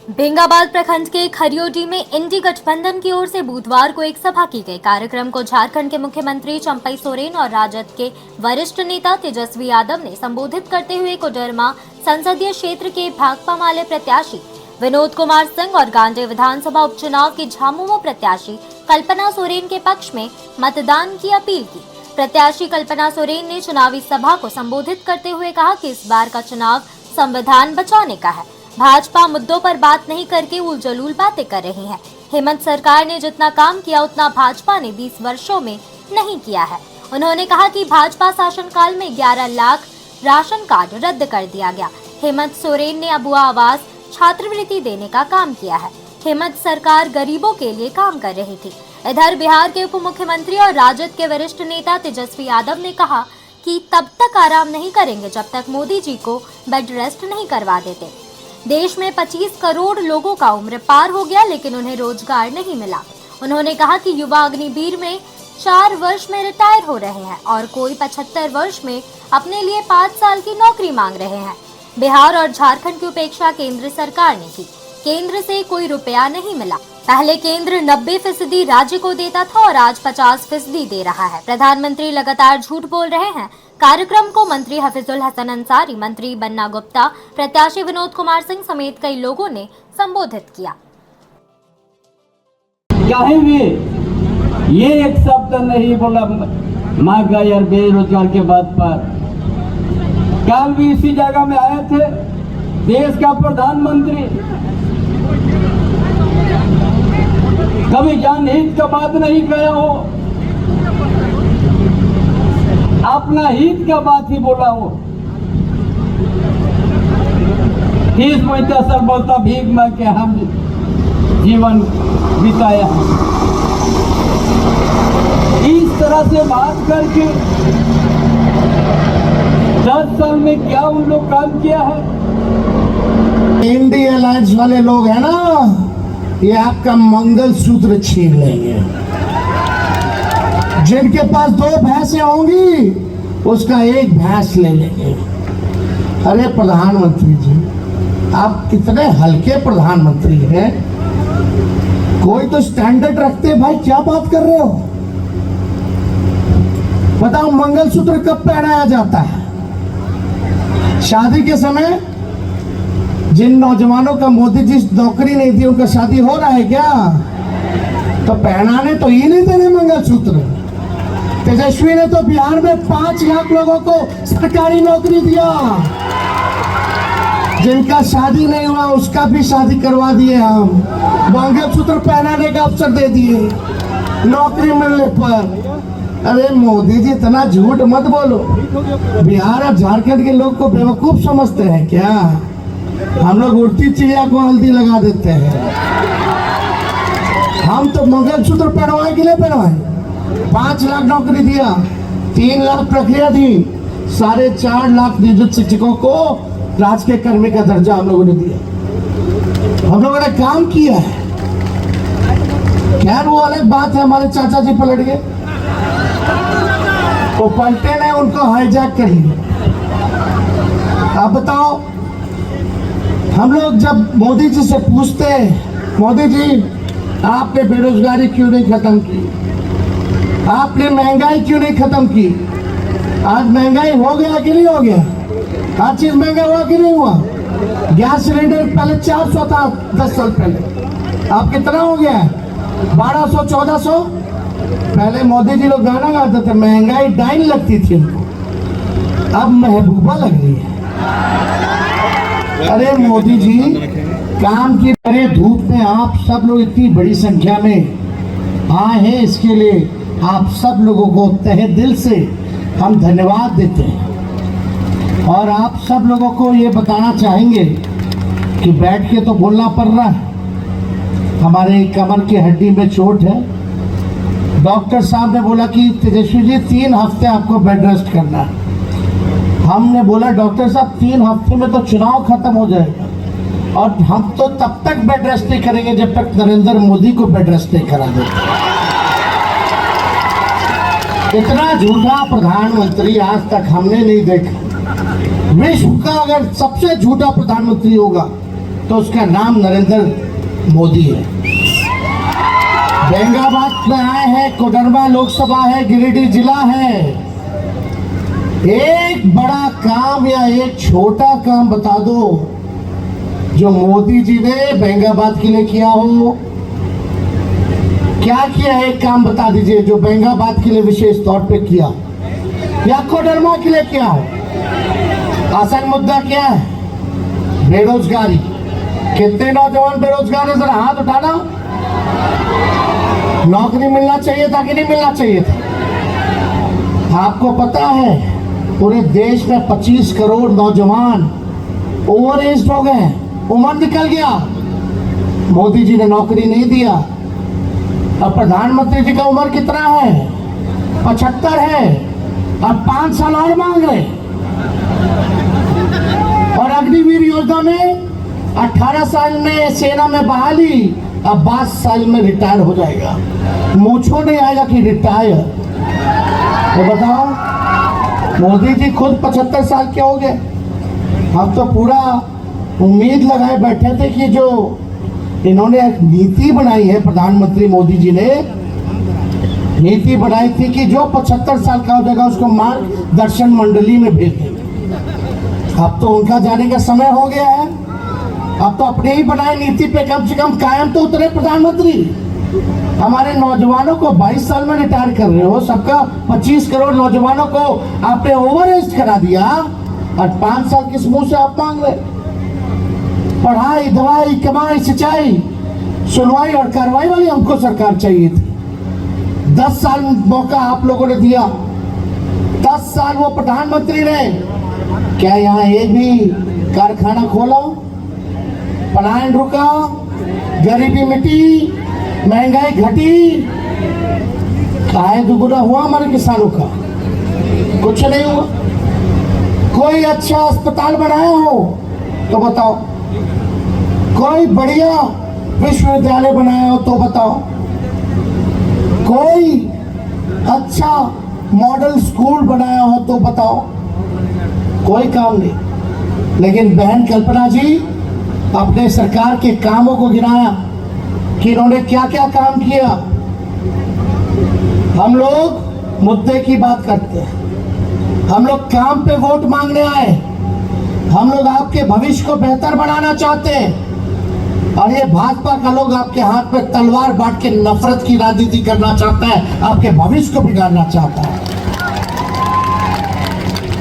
बेंगाबाद प्रखंड के खरियोडी में इंडी गठबंधन की ओर से बुधवार को एक सभा की गई। कार्यक्रम को झारखंड के मुख्यमंत्री चंपई सोरेन और राजद के वरिष्ठ नेता तेजस्वी यादव ने संबोधित करते हुए कोडरमा संसदीय क्षेत्र के भाकपा माले प्रत्याशी विनोद कुमार सिंह और गांधी विधानसभा उपचुनाव की झामुमो प्रत्याशी कल्पना सोरेन के पक्ष में मतदान की अपील की। प्रत्याशी कल्पना सोरेन ने चुनावी सभा को संबोधित करते हुए कहा कि इस बार का चुनाव संविधान बचाने का है। भाजपा मुद्दों पर बात नहीं करके उलझुल बातें कर रही है। हेमंत सरकार ने जितना काम किया उतना भाजपा ने 20 वर्षों में नहीं किया है। उन्होंने कहा कि भाजपा शासनकाल में 11 लाख राशन कार्ड रद्द कर दिया गया। हेमंत सोरेन ने अबुआ आवास छात्रवृत्ति देने का काम किया है। हेमंत सरकार गरीबों के लिए काम कर रही थी। इधर बिहार के उप मुख्यमंत्री और राजद के वरिष्ठ नेता तेजस्वी यादव ने कहा कि तब तक आराम नहीं करेंगे जब तक मोदी जी को बेड रेस्ट नहीं करवा देते। देश में 25 करोड़ लोगों का उम्र पार हो गया लेकिन उन्हें रोजगार नहीं मिला। उन्होंने कहा कि युवा अग्निवीर में 4 वर्ष में रिटायर हो रहे हैं और कोई 75 वर्ष में अपने लिए 5 साल की नौकरी मांग रहे हैं। बिहार और झारखंड की उपेक्षा केंद्र सरकार ने की। केंद्र से कोई रुपया नहीं मिला। पहले केंद्र 90% राज्य को देता था और आज 50% दे रहा है। प्रधानमंत्री लगातार झूठ बोल रहे हैं। कार्यक्रम को मंत्री हफीजुल हसन अंसारी, मंत्री बन्ना गुप्ता, प्रत्याशी विनोद कुमार सिंह समेत कई लोगों ने संबोधित किया। चाहे भी ये एक शब्द नहीं बोला महंगाई और बेरोजगार के बात पर। कल भी इसी जगह में आए थे देश का प्रधानमंत्री, कभी जनहित का बात नहीं किया हो, अपना हित का बात ही बोला हो। तीस सर बोलता भीख मांग के हम जीवन बिताया। इस तरह से बात करके 10 साल में क्या उन लोग काम किया है। इंडी अलायंस वाले लोग हैं ना, ये आपका मंगलसूत्र छीन लेंगे। जिनके पास 2 भैंसें होंगी उसका 1 भैंस ले लेंगे। अरे प्रधानमंत्री जी, आप कितने हल्के प्रधानमंत्री हैं। कोई तो स्टैंडर्ड रखते हैं भाई, क्या बात कर रहे हो। बताओ मंगलसूत्र कब पहनाया जाता है? शादी के समय जिन नौजवानों का मोदी जी नौकरी नहीं दी उनका शादी हो रहा है क्या? तो पहनाने तो ही नहीं देने मंगलसूत्र। तेजस्वी ने तो बिहार में 5 लाख लोगों को सरकारी नौकरी दिया। जिनका शादी नहीं हुआ उसका भी शादी करवा दिए हम। मंगलसूत्र पहनाने का अवसर दे दिए नौकरी मिलने पर। अरे मोदी जी इतना झूठ मत बोलो। बिहार और झारखंड के लोग को बेवकूफ समझते हैं क्या? हम लोग उड़ती चिड़िया को हल्दी लगा देते हैं। हम तो मंगलसूत्र पहनवाए कि नहीं पहनवाए? 5 लाख नौकरी दिया, 3 लाख प्रक्रिया दी, 4.5 लाख नियुक्त शिक्षकों को राजकीय कर्मी का दर्जा हम लोगों ने दिया। हम लोगों ने काम किया है। खैर वो अलग बात है, हमारे चाचा जी पलट गए, वो पलटे ने उनको हाईजैक कर लिया। आप बताओ, हम लोग जब मोदी जी से पूछते हैं, मोदी जी आपने बेरोजगारी क्यों नहीं खत्म की, आपने महंगाई क्यों नहीं खत्म की? आज महंगाई हो गया कि नहीं हो गया? हर चीज महंगा हुआ कि नहीं हुआ? गैस सिलेंडर पहले 400 था 10 साल पहले, अब कितना हो गया है? 1200 1400। पहले मोदी जी लोग गाना गाते थे, महंगाई डाइन लगती थी उनको, अब महबूबा लग रही है। अरे मोदी जी काम की तरह धूप में आप सब लोग इतनी बड़ी संख्या में आए हैं, इसके लिए आप सब लोगों को तहे दिल से हम धन्यवाद देते हैं। और आप सब लोगों को ये बताना चाहेंगे कि बैठ के तो बोलना पड़ रहा है, हमारे कमर की हड्डी में चोट है। डॉक्टर साहब ने बोला कि तेजस्वी जी 3 हफ्ते आपको बेड रेस्ट करना है। हमने बोला डॉक्टर साहब 3 हफ्ते में तो चुनाव खत्म हो जाएगा और हम तो तब तक बेड रेस्ट नहीं करेंगे जब तक नरेंद्र मोदी को बेड रेस्ट नहीं करा देते। इतना झूठा प्रधानमंत्री आज तक हमने नहीं देखा। विश्व का अगर सबसे झूठा प्रधानमंत्री होगा तो उसका नाम नरेंद्र मोदी है। बेंगाबाद में आए हैं, कोडरमा लोकसभा है, गिरिडीह जिला है। एक बड़ा काम या एक छोटा काम बता दो जो मोदी जी ने बेंगाबाद के लिए किया हो। क्या किया है, एक काम बता दीजिए जो बेंगाबाद के लिए विशेष तौर पे किया या कोडरमा के लिए किया हो। आसान मुद्दा क्या है? बेरोजगारी। कितने नौजवान बेरोजगार है, जरा हाथ उठाना। नौकरी मिलना चाहिए था कि नहीं मिलना चाहिए था? आपको पता है पूरे देश में 25 करोड़ नौजवान ओवर एज हो गए, उम्र निकल गया, मोदी जी ने नौकरी नहीं दिया। और प्रधानमंत्री जी का उम्र कितना है? 75 है और 5 साल और मांग रहे। और अग्निवीर योजना में 18 साल में सेना में बहाली, अब 22 साल में रिटायर हो जाएगा। मूछो नहीं आएगा कि रिटायर। तो बताओ, मोदी जी खुद 75 साल के हो गए। हम तो पूरा उम्मीद लगाए बैठे थे कि जो इन्होंने एक नीति बनाई है, प्रधानमंत्री मोदी जी ने नीति बनाई थी कि जो 75 साल का हो जाएगा उसको मार्गदर्शन मंडली में भेज देंगे। अब तो उनका जाने का समय हो गया है। अब तो अपने ही बनाए नीति पे कम से कम कायम तो उतरे प्रधानमंत्री। हमारे नौजवानों को 22 साल में रिटायर कर रहे हो, सबका 25 करोड़ नौजवानों को आपने ओवर एज करा दिया और 5 साल किस मुंह से आप मांग रहे? पढ़ाई, दवाई, कमाई, सिंचाई, सुनवाई और कार्रवाई वाली हमको सरकार चाहिए थी। 10 साल मौका आप लोगों ने दिया, 10 साल वो प्रधानमंत्री रहे। क्या यहाँ एक भी कारखाना खोला? पलायन रुका? गरीबी मिटी? महंगाई घटी? आय दुगुना हुआ हमारे किसानों का? कुछ नहीं हुआ। कोई अच्छा अस्पताल बनाया हो तो बताओ, कोई बढ़िया विश्वविद्यालय बनाया हो तो बताओ, कोई अच्छा मॉडल स्कूल बनाया हो तो बताओ। कोई काम नहीं। लेकिन बहन कल्पना जी अपने सरकार के कामों को गिनाया कि इन्होंने क्या क्या काम किया। हम लोग मुद्दे की बात करते हैं, हम लोग काम पे वोट मांगने आए, हम लोग आपके भविष्य को बेहतर बनाना चाहते हैं। और ये भाजपा का लोग आपके हाथ में तलवार बांट के नफरत की राजनीति करना चाहता है, आपके भविष्य को बिगाड़ना चाहता है।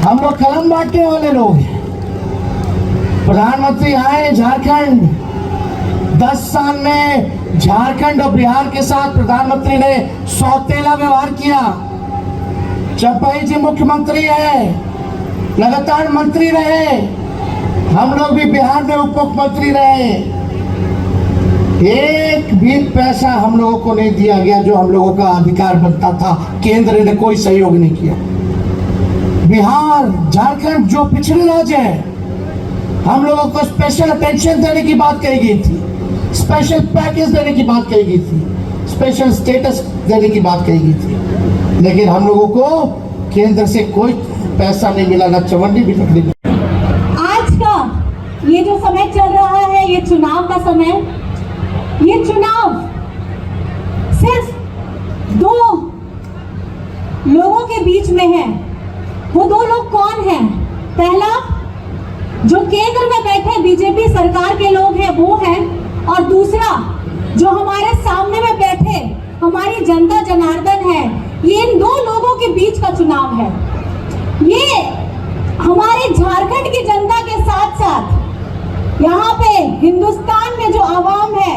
हम लोग कलम बांटने वाले लोग हैं। प्रधानमंत्री आए झारखंड, 10 साल में झारखंड और बिहार के साथ प्रधानमंत्री ने सौतेला व्यवहार किया। चंपाई जी मुख्यमंत्री है, लगातार मंत्री रहे, हम लोग भी बिहार में उप मुख्यमंत्री रहे। एक भी पैसा हम लोगों को नहीं दिया गया जो हम लोगों का अधिकार बनता था। केंद्र ने कोई सहयोग नहीं किया। बिहार, झारखंड जो पिछड़े राज्य हैं, हम लोगों को स्पेशल अटेंशन देने की बात कही गई थी, स्पेशल पैकेज देने की बात कही गई थी, स्पेशल स्टेटस देने की बात कही गई थी। लेकिन हम लोगों को केंद्र से कोई पैसा नहीं मिला, न चवन्नी भी लकड़ी मिली। आज का ये जो समय चल रहा है, ये चुनाव का समय, ये चुनाव सिर्फ 2 लोगों के बीच में है। वो 2 लोग कौन हैं? पहला, जो केंद्र में बैठे बीजेपी सरकार के लोग हैं वो हैं, और दूसरा जो हमारे सामने में बैठे हमारी जनता जनार्दन है। ये इन 2 लोगों के बीच का चुनाव है। ये हमारे झारखंड की जनता के साथ साथ यहाँ पे हिंदुस्तान में जो आवाम है,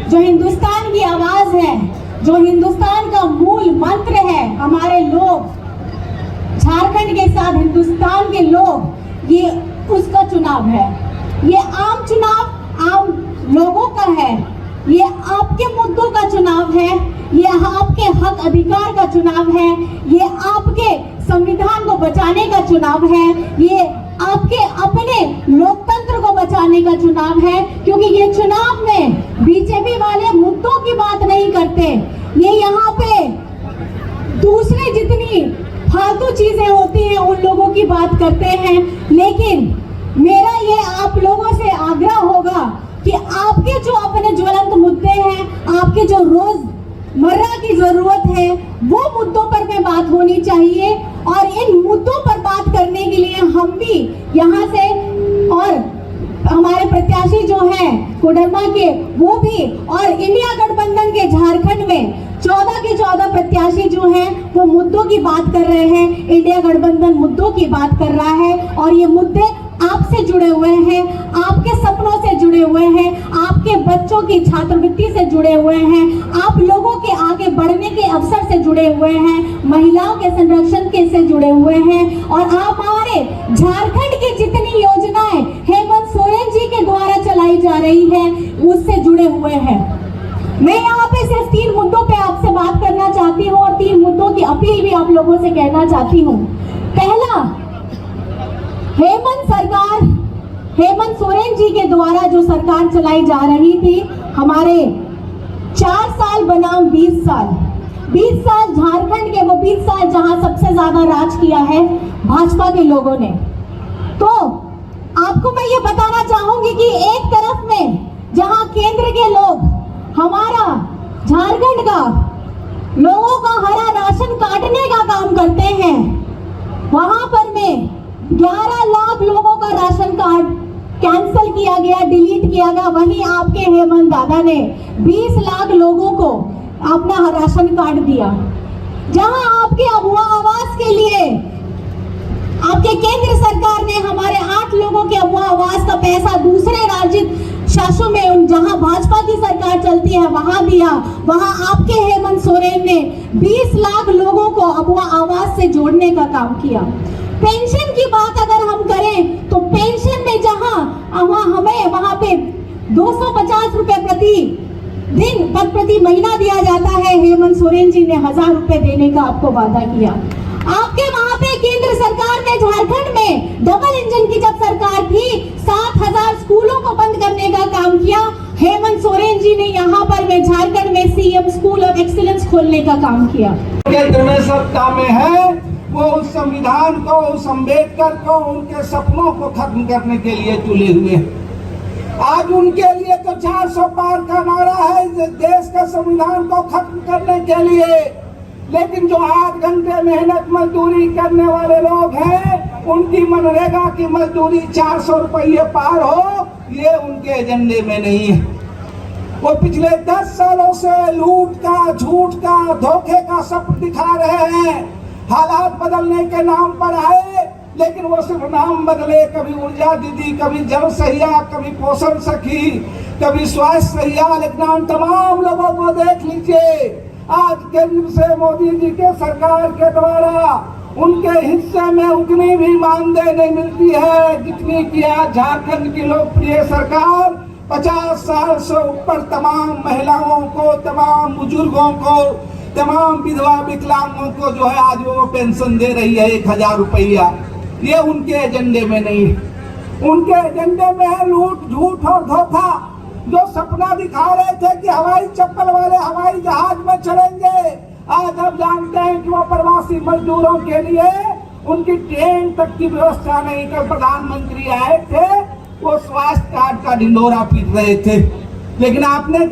जो हिंदुस्तान की आवाज है, जो हिंदुस्तान का मूल मंत्र है, हमारे लोग झारखंड के साथ हिंदुस्तान के लोग, ये उसका चुनाव है। ये आम चुनाव आम लोगों का है, ये आपके मुद्दों का चुनाव है, ये आपके हक अधिकार का चुनाव है, ये आपके संविधान को बचाने का चुनाव है, ये आपके अपने लोकतंत्र को बचाने का चुनाव है। क्योंकि ये चुनाव में बीजेपी वाले मुद्दों की बात नहीं करते, ये यहाँ पे दूसरे जितनी फालतू चीजें होती हैं उन लोगों की बात करते हैं। लेकिन मेरा ये आप लोगों से आग्रह होगा कि आपके जो अपने ज्वलंत मुद्दे हैं, आपके जो रोजमर्रा की जरूरत है, वो मुद्दों पर में बात होनी चाहिए। और इन मुद्दों पर बात करने के लिए हम भी यहाँ से, और हमारे प्रत्याशी जो हैं कोडरमा के वो भी, और इंडिया गठबंधन के झारखंड में 14 के 14 प्रत्याशी जो हैं वो मुद्दों की बात कर रहे हैं। इंडिया गठबंधन मुद्दों की बात कर रहा है और ये मुद्दे आपसे जुड़े हुए हैं, आपके सपनों से जुड़े हुए हैं, आपके बच्चों की छात्रवृत्ति से जुड़े हुए हैं, आप लोगों के आगे बढ़ने के अवसर से जुड़े हुए हैं, महिलाओं के संरक्षण के से जुड़े हुए हैं। और आप हमारे झारखंड की जितनी योजनाएं हेमंत सोरेन जी के द्वारा चलाई जा रही है उससे जुड़े हुए हैं। मैं यहाँ पे सिर्फ 3 मुद्दों पे आपसे बात करना चाहती हूँ और 3 मुद्दों की अपील भी आप लोगों से कहना चाहती हूँ। पहला, हेमंत सोरेन जी के द्वारा जो सरकार चलाई जा रही थी, हमारे 4 साल बनाम 20 साल झारखंड के, वो 20 साल जहां सबसे ज्यादा राज किया है भाजपा के लोगों ने। तो आपको मैं ये बताना चाहूंगी कि एक तरफ में जहां केंद्र के लोग हमारा झारखंड का लोगों का हरा राशन काटने का काम करते हैं, वहां पर में 11 लाख लोगों का राशन कार्ड कैंसिल किया गया, डिलीट किया गया। वहीं आपके हेमंत दादा ने 20 लाख लोगों को अपना राशन कार्ड दिया। जहां आपके अबुआ आवास के लिए आपके केंद्र सरकार ने हमारे 8 लोगों के अबुआ आवास का पैसा दूसरे राज्य शासनों में, जहां भाजपा की सरकार चलती है, वहां दिया। वहां आपके हेमंत सोरेन ने 20 लाख लोगों को अबुआ आवास से जोड़ने का काम किया। पेंशन की बात अगर हम करें तो पेंशन में जहां हमें वहां पे 250 रुपए प्रति महीना दिया जाता है, हेमंत सोरेन जी ने 1000 रुपए देने का आपको वादा किया। आपके वहां पे केंद्र सरकार ने झारखंड में डबल इंजन की जब सरकार थी, 7000 स्कूलों को बंद करने का काम किया। हेमंत सोरेन जी ने यहाँ पर में झारखंड में सीएम स्कूल ऑफ एक्सीलेंस खोलने का काम किया। केंद्र में सत्ता में है, वो उस संविधान को, उस अम्बेडकर को, उनके सपनों को खत्म करने के लिए तुले हुए हैं। आज उनके लिए तो 400 पार का नारा है देश का संविधान को खत्म करने के लिए, लेकिन जो 8 घंटे मेहनत मजदूरी करने वाले लोग हैं, उनकी मनरेगा की मजदूरी 400 रुपये पार हो, ये उनके एजेंडे में नहीं है। वो पिछले 10 सालों से लूट का, झूठ का, धोखे का सपन दिखा रहे हैं। हालात बदलने के नाम पर आए, लेकिन वो सिर्फ नाम बदले। कभी ऊर्जा दीदी, कभी जल सहिया, कभी पोषण सखी, कभी स्वास्थ्य सहिया, लेकिन हम तमाम लोगों को देख लीजिए, आज केंद्र से मोदी जी के सरकार के द्वारा उनके हिस्से में उतनी भी मानदेय नहीं मिलती है जितनी कि आज झारखंड की लोकप्रिय सरकार 50 साल से ऊपर तमाम महिलाओं को, तमाम बुजुर्गों को, तमाम विधवा विकलांगों को जो है आज वो पेंशन दे रही है 1000 रुपया। ये उनके एजेंडे में नहीं है। उनके एजेंडे में है लूट, झूठ और धोखा। जो सपना दिखा रहे थे कि हवाई चप्पल वाले हवाई जहाज में चलेंगे, आज हम जानते हैं कि वो प्रवासी मजदूरों के लिए उनकी ट्रेन तक की व्यवस्था नहीं। कल प्रधानमंत्री आए थे, वो स्वास्थ्य कार्ड का ढिंढोरा पीट रहे थे, लेकिन आपने